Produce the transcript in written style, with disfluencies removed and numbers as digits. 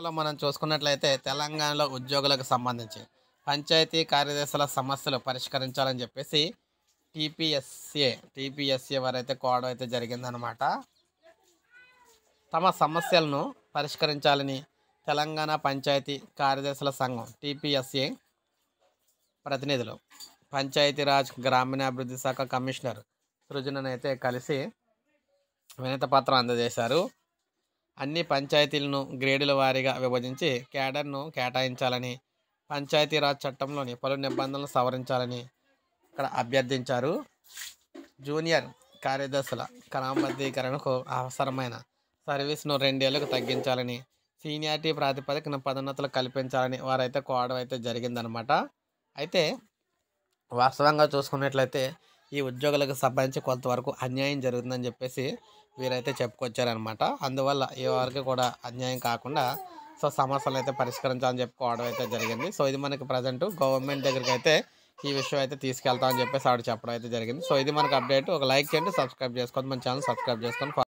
లో మనం చూసుకున్నట్లయితే తెలంగాణలో ఉద్యోగులకు సంబంధించి పంచాయతీ కార్యదర్శుల సమస్యలు పరిష్కరించాలని చెప్పేసి టీపీఎస్ఏ వారైతే కోవడం అయితే జరిగిందనమాట. తమ సమస్యలను పరిష్కరించాలని తెలంగాణ పంచాయతీ కార్యదర్శుల సంఘం టీపీఎస్ఏ ప్రతినిధులు పంచాయతీరాజ్ గ్రామీణాభివృద్ధి శాఖ కమిషనర్ సృజననైతే కలిసి వినతిపత్రం అందజేశారు. అన్ని పంచాయతీలను గ్రేడుల వారీగా విభజించి క్యాడర్ను కేటాయించాలని, పంచాయతీరాజ్ చట్టంలోని పలు నిబంధనలు సవరించాలని ఇక్కడ అభ్యర్థించారు. జూనియర్ కార్యదర్శుల క్రమబద్ధీకరణకు అవసరమైన సర్వీస్ను 2 ఏళ్లకు తగ్గించాలని, సీనియారిటీ ప్రాతిపదికన పదోన్నతులు కల్పించాలని వారైతే కోవడం అయితే జరిగిందనమాట. అయితే వాస్తవంగా చూసుకున్నట్లయితే ఈ ఉద్యోగులకు సంబంధించి కొంతవరకు అన్యాయం జరుగుతుందని చెప్పేసి వీరైతే చెప్పుకొచ్చారనమాట. అందువల్ల ఈ వారికి కూడా అన్యాయం కాకుండా సమస్యలు అయితే పరిష్కరించాలని చెప్పుకోవడం అయితే జరిగింది. ఇది మనకి ప్రజెంట్ గవర్నమెంట్ దగ్గరికి అయితే ఈ విషయం అయితే తీసుకెళ్తామని చెప్పేసి ఆవిడ చెప్పడం అయితే జరిగింది. ఇది మనకు అప్డేట్. ఒక లైక్ చేయండి, సబ్స్క్రైబ్ చేసుకోండి, మన ఛానల్ సబ్స్క్రైబ్ చేసుకోండి.